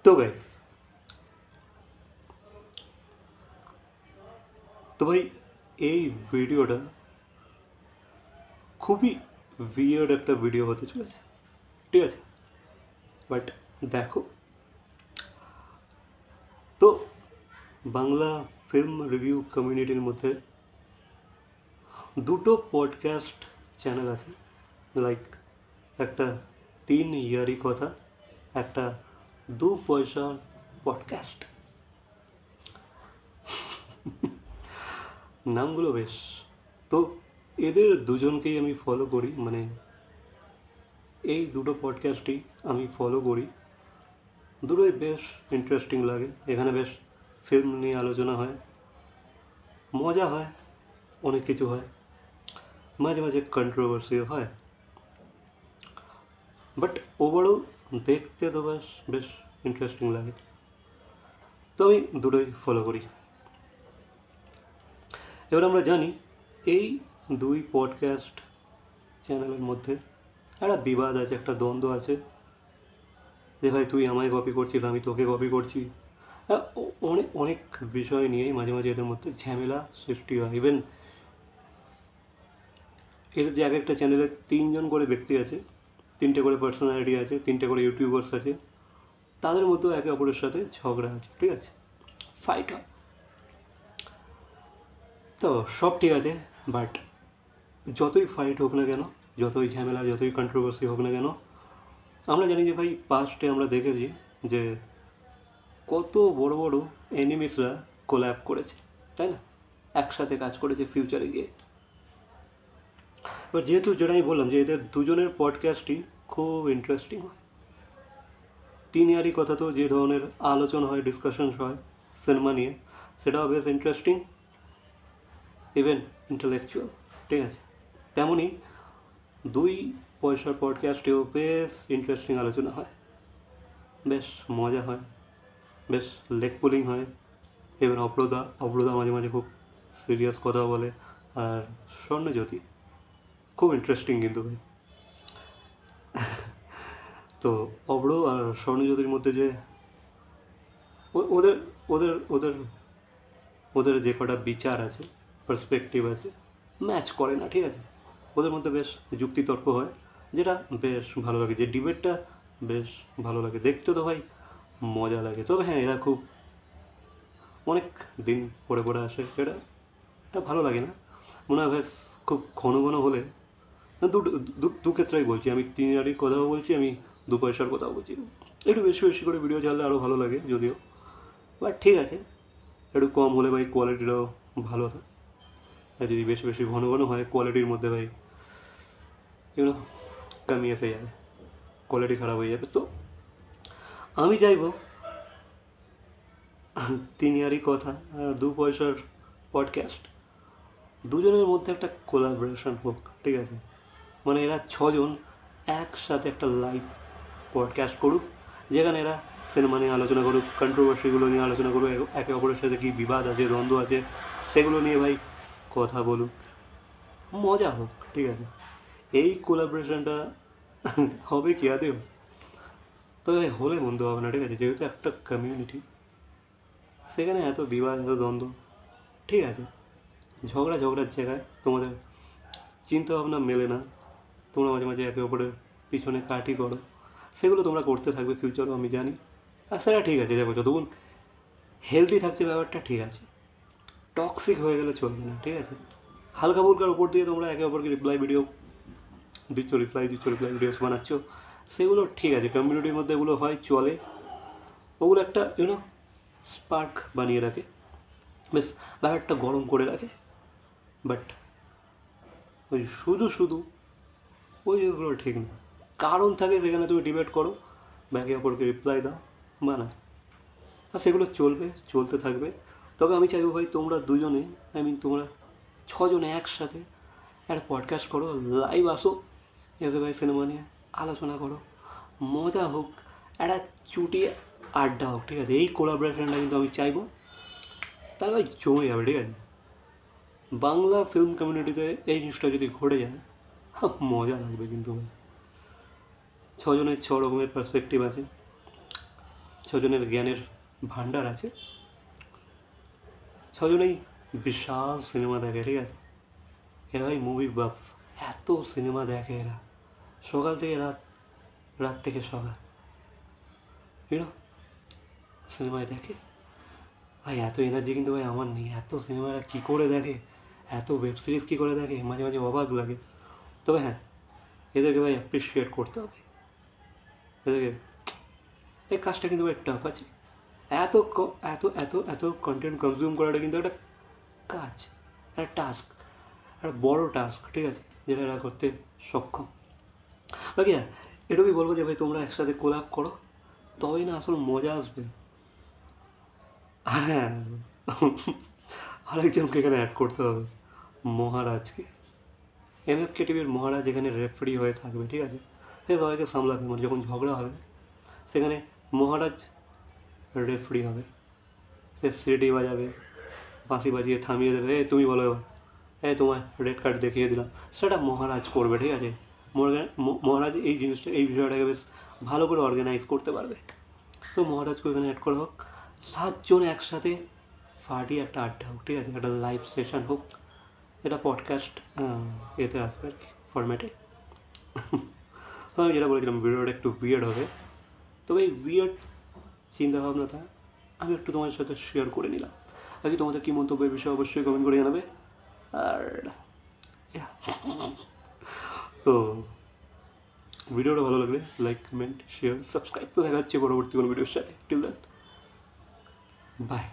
তো গাইস, তো ভাই এই ভিডিওটা খুবই উইয়ার্ড একটা ভিডিও হতে চলেছে, ঠিক আছে? বাট দেখো, তো বাংলা ফিল্ম রিভিউ কমিউনিটির মধ্যে দুটো পডকাস্ট চ্যানেল আছে, লাইক একটা 3 ইয়ারি কথা, একটা 2 পয়সা পডকাস্ট। নামগুলো বেশ, তো এদের দুজনকেই আমি ফলো করি, মানে এই দুটো পডকাস্টই আমি ফলো করি। দুটোই বেশ ইন্টারেস্টিং লাগে। এখানে বেশ ফিল্ম নিয়ে আলোচনা হয়, মজা হয়, অনেক কিছু হয়, মাঝে মাঝে কন্ট্রোভার্সিও হয়, বাট ওভারঅল দেখতে তো বেশ ইন্টারেস্টিং লাগে। তো আমি দুটোই ফলো করি। এবার আমরা জানি এই দুই পডকাস্ট চ্যানেলের মধ্যে একটা বিবাদ আছে, একটা দ্বন্দ্ব আছে, যে ভাই তুই আমায় কপি করছিস, আমি তোকে কপি করছি। অনেক অনেক বিষয় নিয়েই মাঝে মাঝে এদের মধ্যে ঝামেলা সৃষ্টি হয়। ইভেন এদের যে এক একটা চ্যানেলে 3জন করে ব্যক্তি আছে, 3টে করে পার্সোনালিটি আছে, 3টে করে ইউটিউবার্স আছে, তাদের মধ্যেও একে অপরের সাথে ঝগড়া আছে, ঠিক আছে? ফাইট হয়। তো সব ঠিক আছে, বাট যতই ফাইট হোক না কেন, যতই ঝামেলা, যতই কন্ট্রোভার্সি হোক না কেন, আমরা জানি যে ভাই পাস্টে আমরা দেখেছি যে কত বড় বড় এনিমিসরা কোল্যাব করেছে, তাই না? একসাথে কাজ করেছে ফিউচারে গিয়ে। এবার যেহেতু যেটা আমি বললাম যে এদের দুজনের পডকাস্টই খুব ইন্টারেস্টিং হয়। 3 ইয়ারই কথা, তো যে ধরনের আলোচনা হয়, ডিসকাশন হয় সিনেমা নিয়ে, সেটাও বেশ ইন্টারেস্টিং, ইভেন ইন্টেলেকচুয়াল, ঠিক আছে? তেমনই 2 পয়সার পডকাস্টেও বেশ ইন্টারেস্টিং আলোচনা হয়, বেশ মজা হয়, বেশ লেগ পুলিং হয়। এবার অব্রদা মাঝে মাঝে খুব সিরিয়াস কথা বলে, আর স্বর্ণজ্যোতি খুব ইন্টারেস্টিং কিন্তু ভাই। তো অব্র আর স্বর্ণজ্যোতির মধ্যে যে ওদের ওদের ওদের ওদের যে কটা বিচার আছে, পার্সপেক্টিভ আছে, ম্যাচ করে না, ঠিক আছে? ওদের মধ্যে বেশ যুক্তিতর্ক হয়, যেটা বেশ ভালো লাগে, যে ডিবেটটা বেশ ভালো লাগে দেখতে, তো ভাই মজা লাগে। তবে হ্যাঁ, এরা খুব অনেক দিন পরে পরে আসে, এটা ভালো লাগে না, মনে হয় বেশ খুব ঘন ঘন হলে। দু ক্ষেত্রেই বলছি, আমি 3 ইয়ারির কথাও বলছি, আমি 2 পয়সার কথাও বলছি। একটু বেশি বেশি করে ভিডিও ছাড়লে আরও ভালো লাগে যদিও, বাট ঠিক আছে, একটু কম হলে ভাই কোয়ালিটিটাও ভালো থাকে। আর যদি বেশি বেশি ঘন ঘন হয়, কোয়ালিটির মধ্যে ভাই ইউনো কমি এসে যাবে, কোয়ালিটি খারাপ হয়ে যাবে। তো আমি চাইবো 3 ইয়ারই কথা আর 2 পয়সার পডকাস্ট দুজনের মধ্যে একটা কোলাবোরেশন হোক, ঠিক আছে? মানে এরা 6জন একসাথে একটা লাইভ পডকাস্ট করুক, যেখানে এরা সিনেমা নিয়ে আলোচনা করুক, কন্ট্রোভার্সিগুলো নিয়ে আলোচনা করুক, একে অপরের সাথে কী বিবাদ আছে, দ্বন্দ্ব আছে, সেগুলো নিয়ে ভাই কথা বলুক, মজা হোক, ঠিক আছে? এই কোলাবোরেশনটা হবে কি আদেও? তবে হলে মন্দ হবে না, ঠিক আছে? যেহেতু একটা কমিউনিটি, সেখানে এত বিবাদ, এত দ্বন্দ্ব, ঠিক আছে, ঝগড়ার জায়গায় তোমাদের চিন্তাভাবনা মেলে না, তোমরা মাঝে মাঝে একে অপরের পিছনে কাটি করো, সেগুলো তোমরা করতে থাকবে ফিউচারও, আমি জানি। আর সেটা ঠিক আছে, দেখো যতক্ষণ হেলদি থাকছে ব্যাপারটা, ঠিক আছে। টক্সিক হয়ে গেলে চলবে না, ঠিক আছে? হালকা ফুলকার উপর দিয়ে তোমরা একে অপরকে রিপ্লাই ভিডিওস বানাচ্ছ, সেগুলো ঠিক আছে, কমিউনিটির মধ্যে এগুলো হয়, চলে, ওগুলো একটা স্পার্ক বানিয়ে রাখে, বেশ ব্যাপারটা গরম করে রাখে। বাট ওই শুধু ওই জিনিসগুলো ঠিক না। কারণ থাকে, সেখানে তুমি ডিবেট করো, একে অপরকে রিপ্লাই দাও, বানা, আর সেগুলো চলতে থাকবে। তবে আমি চাইবো ভাই তোমরা দুজনে, তোমরা 6জনে একসাথে একটা পডকাস্ট করো, লাইভ আসো, এসে ভাই সিনেমা নিয়ে আলোচনা করো, মজা হোক, একটা চুটিয়ে আড্ডা হোক, ঠিক আছে? এই কোলাবোরেশনটা কিন্তু আমি চাইবো, তাহলে ভাই জমে যাবে, ঠিক আছে? বাংলা ফিল্ম কমিউনিটিতে এই জিনিসটা যদি ঘটে যায়, মজা লাগবে কিন্তু ভাই। 6জনের 6 রকমের পার্সপেক্টিভ আছে, ছজনের জ্ঞানের ভাণ্ডার আছে, ছজনেই বিশাল সিনেমা দেখে, ঠিক আছে। এরা ভাই মুভি বাফ, এত সিনেমা দেখে এরা, সকাল থেকে রাত, রাত থেকে সকাল, ইউনো, সিনেমায় দেখে। ভাই এত এনার্জি কিন্তু ভাই আমার নেই, এত সিনেমারা কী করে দেখে, এত ওয়েব সিরিজ কী করে দেখে, মাঝে মাঝে অবাক লাগে। তবে হ্যাঁ, এদেরকে ভাই অ্যাপ্রিসিয়েট করতে হবে, এদেরকে, এই কাজটা কিন্তু ভাই টাফ আছে। এত এত এত এত কন্টেন্ট কনজিউম করাটা কিন্তু একটা কাজ, একটা টাস্ক, একটা বড় টাস্ক, ঠিক আছে, যেটা এরা করতে সক্ষম। বাকি হ্যাঁ, এটুকুই বলবো যে ভাই তোমরা একসাথে কোলাপ করো, তবেই না আসল মজা আসবে। আর হ্যাঁ, আরেকজনকে এখানে অ্যাড করতে হবে, মহারাজকে। এমএফকে টিভির মহারাজ এখানে রেফারি হয়ে থাকবে, ঠিক আছে, সে সবাইকে সামলাবে, মানে যখন ঝগড়া হবে সেখানে মহারাজ রেফারি হবে, সে সিটি বাজাবে, বাঁশি বাজিয়ে থামিয়ে দেবে, এ তুমি বলো এবার, তোমার রেড কার্ড দেখিয়ে দিলাম, সেটা মহারাজ করবে, ঠিক আছে। মহারাজ এই জিনিসটা, এই বিষয়টাকে বেশ ভালো করে অর্গানাইজ করতে পারবে। তো মহারাজকে এখানে অ্যাড করা হোক, 7 জন একসাথে ফাটি একটা আড্ডা হোক, ঠিক আছে, একটা লাইভ সেশন হোক, এটা পডকাস্ট এতে আসবে আর কি, ফরম্যাটে। তো আমি যেটা বলেছিলাম ভিডিওটা একটু উইয়ার্ড হবে, তবে এই উইয়ার্ড চিন্তাভাবনাটা আমি একটু তোমাদের সাথে শেয়ার করে নিলাম। বাকি তোমাদের কী মন্তব্য এই বিষয়ে অবশ্যই কমেন্ট করে জানাবে। আর তো ভিডিওটা ভালো লাগলে লাইক, কমেন্ট, শেয়ার, সাবস্ক্রাইব। তো দেখা যাচ্ছে পরবর্তী কোনো ভিডিওর সাথে। Till then, by.